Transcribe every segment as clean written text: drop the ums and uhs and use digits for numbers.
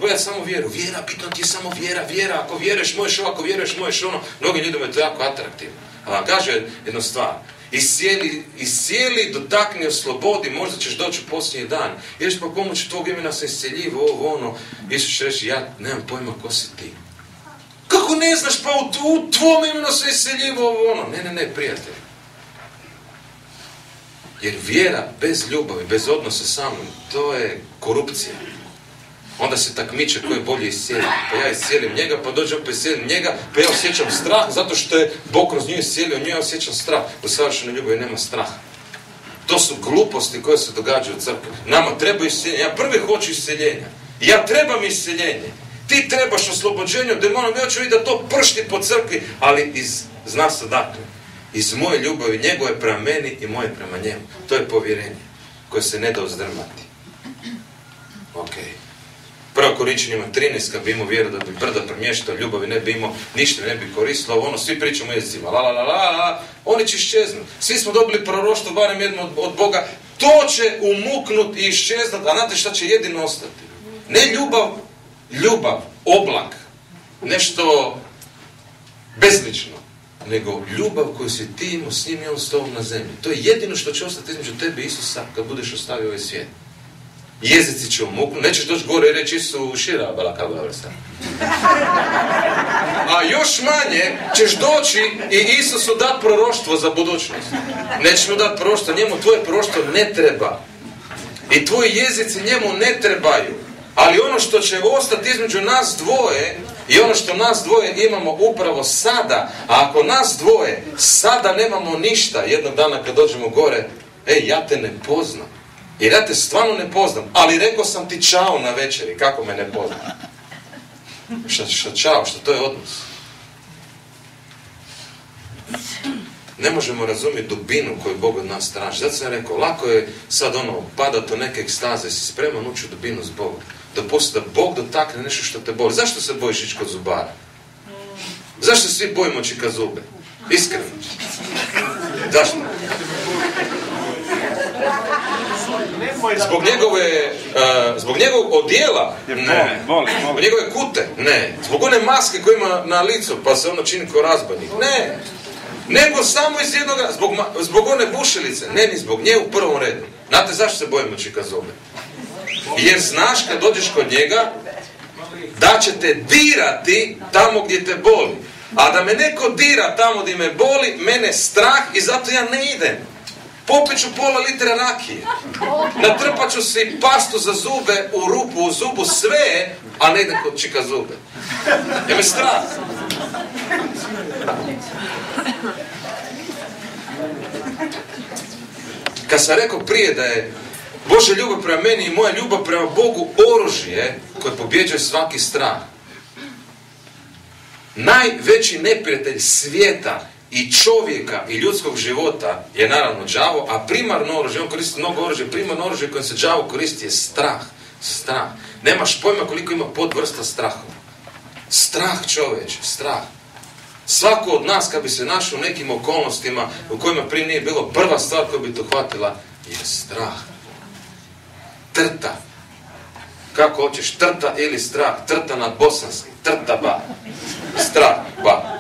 pojati samo vjeru. Vjera, bitno ti je samo vjera. Ako vjeruješ, možeš ovo, ako vjeruješ, možeš ono. Mnogi ljudima je to jako atraktivno. A vam kaže jednu stvar. Iscijeli, dotakni, oslobodi, možda ćeš doći u posljednji dan. Ješ po pomoću tvog imena se isceljivo, ovo, ono. Isus će reći, ja nemam pojma ko si ti. Kako ne znaš, pa u tvom imenu se isceljivo, ovo, ono. Ne, prijatelj. Jer vjera bez ljubavi, bez odnosa sa mnom, to je korupcija. Onda se takmiče ko je bolje iscijeliti. Pa ja iscijelim njega, pa dođem pa iscijelim njega, pa ja osjećam strah zato što je Bog kroz nju iscijelio, nju ja osjećam strah. U savršenoj ljubavi nema straha. To su gluposti koje se događaju u crkvi. Nama treba iscijeljenje. Ja prvi hoću iscijeljenja. Ja trebam iscijeljenje. Ti trebaš oslobođenje od demona. Ja ću vidjeti da to pršti po crkvi, ali zna se dakle. Iz moje ljubavi, njegove prema meni i moje prema njemu. To je povjerenje koje se ne da uzdrmati. Ok. 1. Korinčanima 13, kad bi imao vjeru da bi brda premještao, ljubavi ne bi imao, ništa ne bi koristilo, ono, svi pričamo jezicima, oni će iščeznuti. Svi smo dobili proroštvo, barem jedno od Boga, to će umuknuti i iščeznuti, a znate šta će jedino ostati? Ne ljubav, oblak, nešto bezlično, nego ljubav koju si ti imao s njim i on s tobom na zemlji. To je jedino što će ostati između tebe i Isusa kad budeš ostavio ovaj svijet. Jezici će umuknuti, nećeš doći gore i reći Isu šira, balakabarsa. A još manje ćeš doći i Isusu dati proroštvo za budućnost. Nećeš mu dati proroštvo, njemu tvoje proroštvo ne treba. I tvoji jezici njemu ne trebaju. Ali ono što će ostati između nas dvoje i ono što nas dvoje imamo upravo sada, a ako nas dvoje sada nemamo ništa, jednog dana kad dođemo gore, ja te ne poznam. Jer ja te stvarno ne poznam, ali rekao sam ti čao na večeri, kako me ne poznam? Šta čao, što to je odnos? Ne možemo razumjeti dubinu koju Bog od nas traži. Zato sam rekao, lako je sad padat u neke ekstaze, si spreman ući u dubinu s Bogom. Da Bog dotakne nešto što te boli. Zašto se bojiš ići kod zubara? Zašto svi bojimo čika zube? Iskreno. Zašto? Zbog njegovog odijela? Ne. Zbog njegove kute? Ne. Zbog one maske koju ima na licu pa se ono čini kao razbojnik? Ne. Nego samo iz jednog... Zbog one bušilice? Ne, ni zbog nje u prvom redu. Znate zašto se bojimo čika zube? Jer znaš kad dođeš kod njega da će te dirati tamo gdje te boli. A da me neko dira tamo gdje me boli, mene strah i zato ja ne idem. Popit ću pola litra rakije. Natrpat ću si pastu za zube u rupu, u zubu, sve, a ne idem kod čika zube. Jer me strah. Kad sam rekao prije da je Božja ljubav prema meni i moja ljubav prema Bogu oružje koje pobjeđuje svaki strah. Najveći neprijatelj svijeta i čovjeka i ljudskog života je naravno đavo, a primarno oružje, on koristi mnogo oružje, primarno oružje kojim se đavo koristi je strah. Strah. Nemaš pojma koliko ima podvrsta strahova. Strah, čovječe, strah. Svako od nas kad bi se našao u nekim okolnostima u kojima prije nije bilo, prva stvar koja bi to hvatila je strah. Trta. Kako hoćeš, trta ili strah? Trta nad bosanski. Trta ba. Strah ba.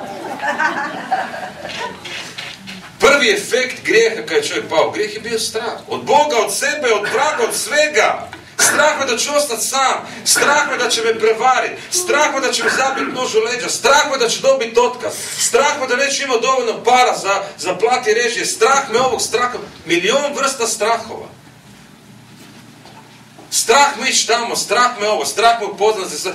Prvi efekt grijeha kad je čovjek pao, grijeh je bio strah. Od Boga, od sebe, od vraga, od svega. Strah me da ću ostati sam. Strah me da će me prevariti. Strah me da će me zabiti nož u leđa. Strah me da ću dobiti otkaz. Strah me da neću imati dovoljno para za plati režije. Strah me ovog straha. Milion vrsta strahova. Strah me ići tamo, strah me ovo, strah me upoznati se.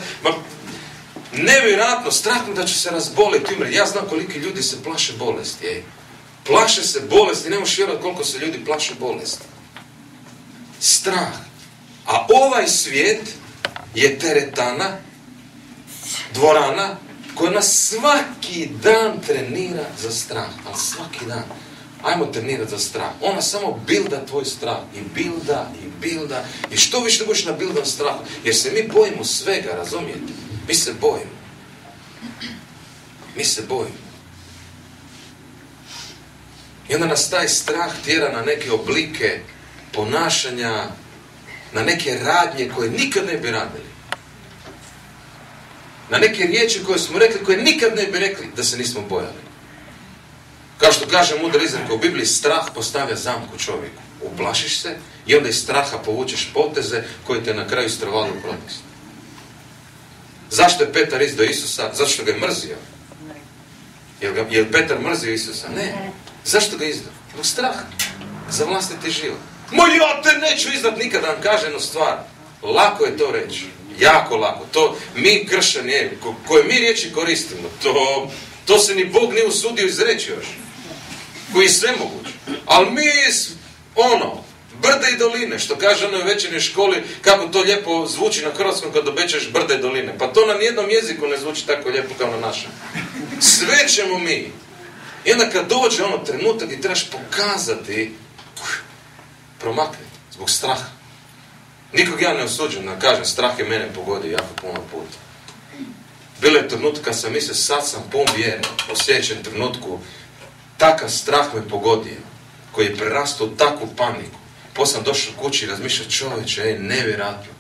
Nevjerojatno, strah me da ću se razboliti. Ja znam koliki ljudi se plaše bolesti. Plaše se bolesti, ne možeš vjerovati koliko se ljudi plaše bolesti. Strah. A ovaj svijet je teretana, dvorana, koja nas svaki dan trenira za strah. Ali svaki dan. Ajmo trenirati za strah. Ona samo bilda tvoj strah. I bilda. I što više da budeš na bildan strahu. Jer se mi bojimo svega, razumijete? Mi se bojimo. I onda nas taj strah tjera na neke oblike ponašanja, na neke radnje koje nikad ne bi radili. Na neke riječi koje smo rekli, koje nikad ne bi rekli da se nismo bojali. Kao što kaže mudra izreka u Bibliji, strah postavlja zamku čovjeku. Uplašiš se i onda iz straha povučeš poteze koje te na kraju strvali u propast. Zašto je Petar izdao Isusa? Zato što ga je mrzio. Je li Petar mrzio Isusa? Ne. Zašto ga izdao? Zbog straha. Za vlastiti život. Ja te neću izdat nikada, vam kaže jednu stvar. Lako je to reći. Jako lako. To mi kršćani, koje mi riječi koristimo, to se ni Bog nije usudio izreći još. Koji je sve moguće. Ali mi, brde i doline, što kaže onoj večernjoj školi, kako to lijepo zvuči na hrvatskom kad obećaš brde i doline. Pa to na nijednom jeziku ne zvuči tako lijepo kao na našem. Sve ćemo mi. I onda kad dođe trenutak i trebaš pokazati, promakni, zbog straha. Nikog ja ne osuđujem, da kažem, strah je mene pogodio jako puno puta. Bilo je trenutak kad sam mislio, sad sam pun vjere, u sljedećem trenutku, takav strah me pogodio, koji je prerastao u takvu paniku. Poslije sam došao kući i razmišljao, čovječe, nevjerojatno.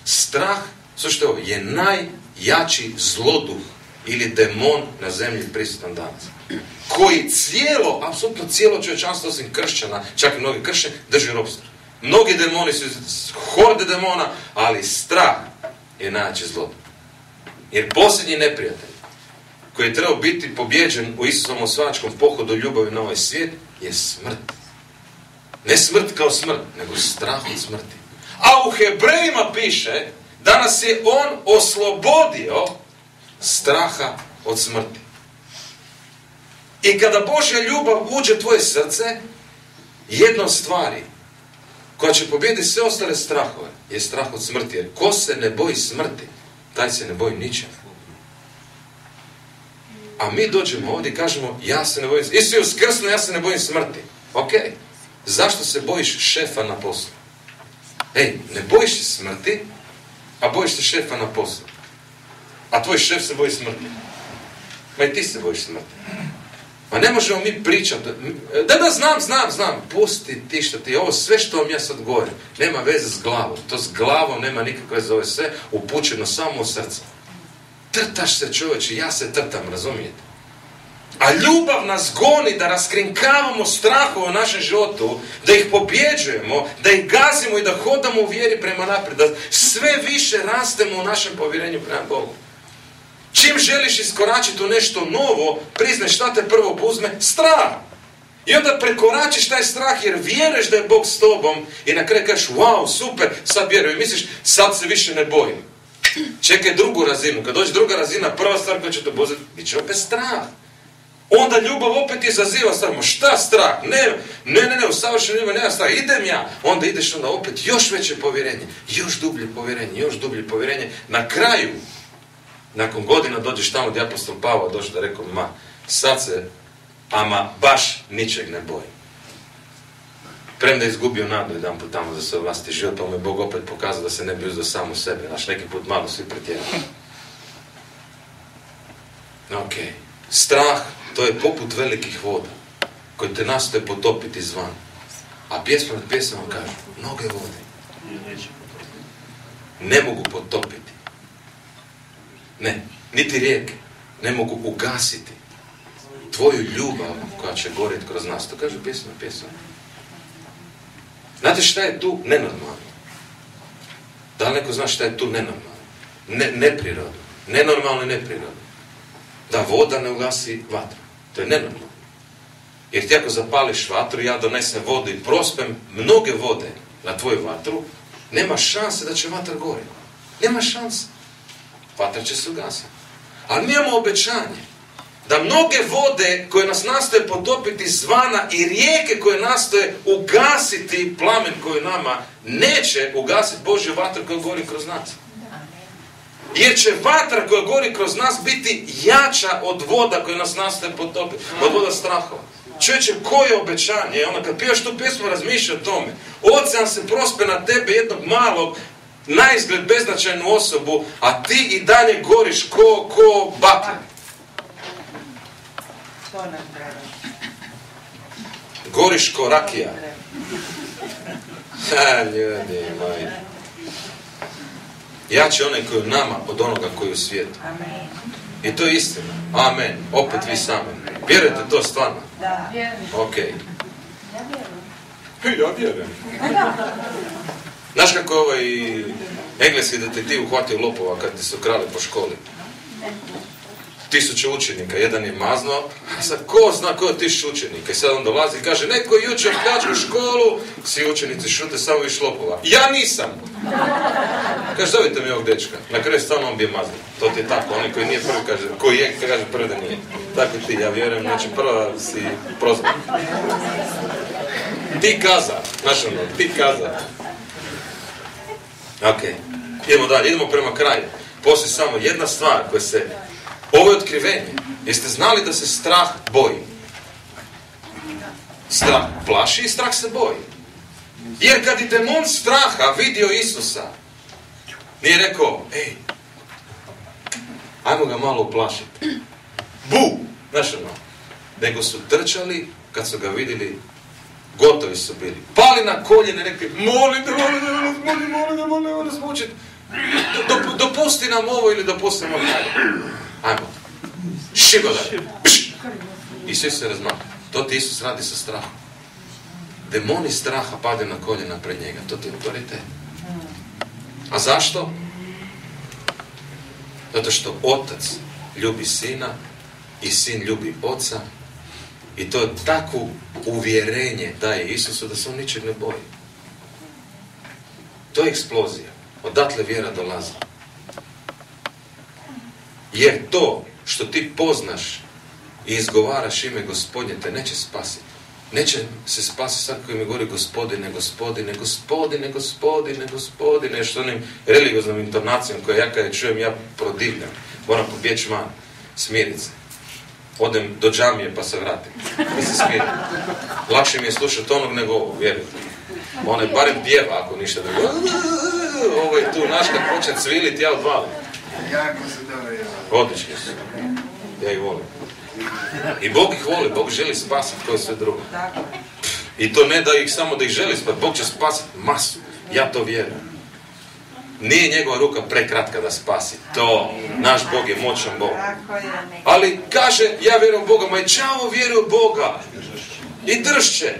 Strah, slušajte ovo, je najjači zloduh ili demon na zemlji prisutan danas. Koji apsolutno cijelo čovječanstvo osim kršćana, čak i mnogi kršćani, drži ropstvo. Mnogi demoni su horde demona, ali strah je najjači zloduh. Jer posljednji neprijatelj koji je trebao biti pobjeđen u Isusovom osvajačkom pohodu ljubavi na ovaj svijet je smrt. Ne smrt kao smrt, nego strah od smrti. A u Hebrejima piše da nas je on oslobodio straha od smrti. I kada Božja ljubav uđe u tvoje srce, jedna od stvari koja će pobijediti sve ostale strahove je strah od smrti. Jer ko se ne boji smrti, taj se ne boji ničega. A mi dođemo ovdje i kažemo, ja se ne bojim, Isus je uskrsnuo, ja se ne bojim smrti. Ok, zašto se bojiš šefa na poslu? Ne bojiš se smrti, a bojiš se šefa na poslu. A tvoj šef se boji smrti. Ma i ti se bojiš smrti. Ma ne možemo mi pričati. Znam. Pusti ti što ti, ovo sve što vam ja sad govorim, nema veze s glavom. To s glavom nema nikakve veze, ovo je sve upućeno samo u srce. Trtaš se, čovječe, ja se trtam, razumijete? A ljubav nas goni da raskrinkavamo strahove u našem životu, da ih pobjeđujemo, da ih gazimo i da hodamo u vjeri prema naprijed, da sve više rastemo u našem povjerenju prema Bogu. Čim želiš iskoračiti u nešto novo, priznaj šta te prvo uzme? Strah. I onda prekoračiš taj strah jer vjeruješ da je Bog s tobom i na kraju kažeš, wow, super, sad vjerujem. I misliš, sad se više ne bojim. Čekaj drugu razinu. Kad dođe druga razina, prva stvar koja će te boziti, bit će opet strah. Onda ljubav opet izaziva strah. Šta strah? Ne, u savršenoj ljubavi nema strah. Idem ja. Onda ideš onda opet još veće povjerenje. Još dublje povjerenje. Na kraju, nakon godina dođeš tamo gdje apostol Pavao došao da rekao, sad se, baš ničeg ne bojim. Premda je izgubio nadu jedan put tamo za svoj vlastiti život, pa mu je Bog opet pokazao da se ne bi uzdao sam u sebe. Neki put malo svi pretjerali. Ok. Strah, to je poput velikih voda, koji te nastoje potopiti izvan. A pjesma nad pjesmama kaže, mnoge vode ne mogu potopiti. Ne, niti rijeke ne mogu ugasiti tvoju ljubav koja će gorjeti kroz nas. To kaže pjesma. Znate šta je tu nenormalno? Da li neko zna šta je tu nenormalno? Neprirodno. Nenormalno i neprirodno. Da voda ne ugasi vatru. To je nenormalno. Jer ti ako zapališ vatru, ja donesem vodu i prospem mnoge vode na tvoju vatru, nema šanse da će vatra gorjeti. Nema šanse. Vatra će se ugasiti. Ali mi imamo obećanje da mnoge vode koje nas nastoje potopiti izvana i rijeke koje nastoje ugasiti plamen koji nama neće ugasiti Božju vatru koja gori kroz nas. Jer će vatra koja gori kroz nas biti jača od voda koje nas nastoje potopiti, od voda strahova. Čovječe, koje obećanje? Onda kad pivaš tu pjesmu razmišlja o tome. Ocean se prospe na tebe jednog malog, naizgled beznačajnu osobu, a ti i dalje goriš ko baklja. Goriš ko rakija. Ljudi moji. Jači je onaj koji je u nama od onoga koji je u svijetu. I to je istina. Amen. Opet vi sami. Vjerujete to stvarno? Da. Ok. Ja vjerujem. Znaš kako je ovaj engleski detektiv uhvatio lopova kad su krali po školi? 1000 učenika, jedan je maznuo, a sad ko zna ko je 1000 učenika? I sad on dolazi i kaže, neko je jučer pljačkao školu, svi učenici šute, samo viš lopova. Ja nisam! Kaže, zovite mi ovog dečka. Na kraju stvarno on bi je maznuo. To ti je tako, onaj koji nije prvi kaže, koji je, kaže prvi da nije. Tako ti, ja vjerujem, znači prva si prozvan. Ti kaza, znaš ono, ti kaza. Ok, idemo dalje, idemo prema kraju. Poslije samo jedna stvar koja se... Ovo je otkrivenje. Jeste znali da se strah boji? Strah plaši i strah se boji. Jer kad je demon straha vidio Isusa, nije rekao, ej, ajmo ga malo uplašiti. Bu! Znaš ono, nego su trčali kad su ga vidjeli, gotovi su bili. Pali na koljene, rekli, molim nas mučiti. Dopusti nam ovo ili dopusti nam ovo. Ajmo. Šigo dalje. I svi se razmahli. To ti Isus radi sa strahom. Demoni straha padaju na koljena pred njega. To ti je autoritet. A zašto? Zato što otac ljubi sina i sin ljubi oca. I to je takvo uvjerenje daje Isusu da se on ničeg ne boji. To je eksplozija. Odatle vjera dolazi. Jer to što ti poznaš i izgovaraš ime Gospodnje te neće spasiti. Neće se spasiti sad koji mi govori Gospodine, Gospodine, Gospodine, Gospodine, Gospodine, što onim religioznom intonacijom koja ja kada čujem ja prodivljam. Moram pobjeći van, smirit se. Odem do džamije pa se vratim. I se smirim. Lakše mi je slušati onog nego ovo, vjerujte. Onaj barem pjeva ako ništa drugo. Ovo je tu, naš kad počne cviliti, ja odvalim. Jako se dobro je. Odlični su. Ja ih volim. I Bog ih voli, Bog želi spasiti koje sve drugo. I to ne da ih samo da ih želi spasiti, Bog će spasiti masu. Ja to vjerujem. Nije njegova ruka prekratka da spasi. To, naš Bog je moćan Bog. Ali kaže, ja vjerujem u Boga, ma i đavo vjeruje u Boga. I dršće.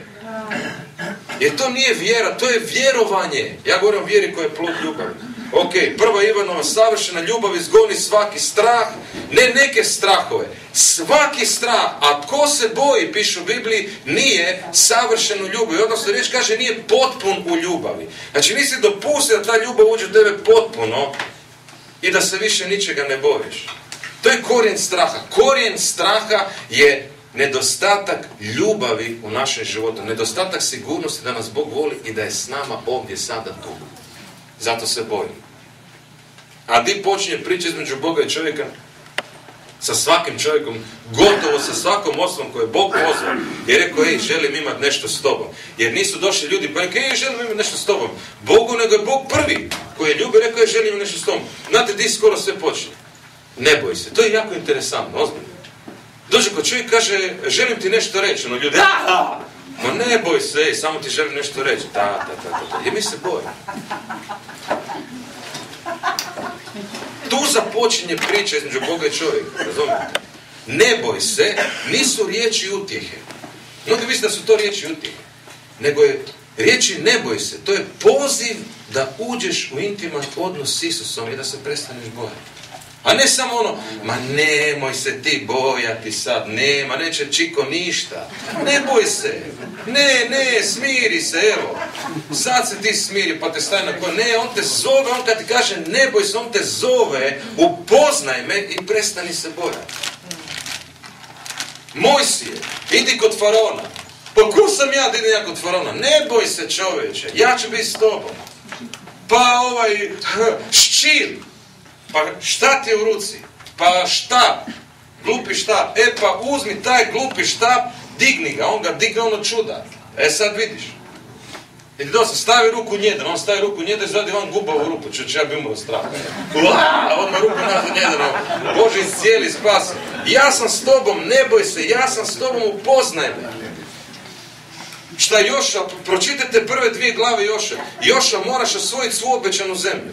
Jer to nije vjera, to je vjerovanje. Ja govorim o vjeri koja je plod ljubavi. Ok, 1. Ivanova, savršena ljubav izgoni svaki strah, ne neke strahove, svaki strah, a tko se boji, piše u Bibliji, nije savršen u ljubavi, odnosno riječ kaže nije potpun u ljubavi. Znači nisi dopustio da ta ljubav uđe u tebe potpuno i da se više ničega ne bojiš. To je korijen straha. Korijen straha je nedostatak ljubavi u našem životu, nedostatak sigurnosti da nas Bog voli i da je s nama ovdje sada tu. Zato se bojim. A di počinje priča između Boga i čovjeka? Sa svakim čovjekom, gotovo sa svakom osobom koju je Bog pozvao. Jer je rekao, ej, želim imati nešto s tobom. Jer nisu došli ljudi pa rekao, ej, želim imati nešto s tobom. Bogu, nego je Bog prvi koji je ljubio, rekao, ej, želim imati nešto s tobom. Znate, di skoro sve počne? Ne boj se. To je jako interesantno, ozbiljno. Dođe kod čovjek kaže, želim ti nešto reći. Ono ljudi, ma ne boj se, ej, samo ti želim nešto reći. Jer mi se bojimo. Tu započinje priča između Boga i čovjeka, razumijete? Ne boj se, nisu riječi utjehe. Mnogi misle da su to riječi utjehe. Nego je riječi ne boj se, to je poziv da uđeš u intiman odnos s Isusom i da se prestaneš bojati. A ne samo ono, ma nemoj se ti bojati sad, nema, neće čiko ništa. Ne boj se, ne, smiri se, evo. Sad se ti smiri pa te staje na koje. Ne, on te zove, on kad ti kaže ne boj se, on te zove, upoznaj me i prestani se bojati. Mojsije, idi kod faraona. Pa ko sam ja da idem ja kod faraona? Ne boj se čovječe, ja ću biti s tobom. Pa ščir. Pa šta ti je u ruci? Pa šta? Glupi štap. Pa uzmi taj glupi štap, digni ga. On ga digne ono čuda. Sad vidiš. I dosta, stavi ruku njeden. On stavi ruku njeden i zadi van gubavu ruku. Čuć, ja bi umro straha. Odmah ruku nazad njeden. Bože, cijeli spasi. Ja sam s tobom, ne boj se. Ja sam s tobom, upoznaj me. Šta Joša? Pročitajte prve 2 glave Joša. Joša, moraš osvojiti svu obećanu zemlju.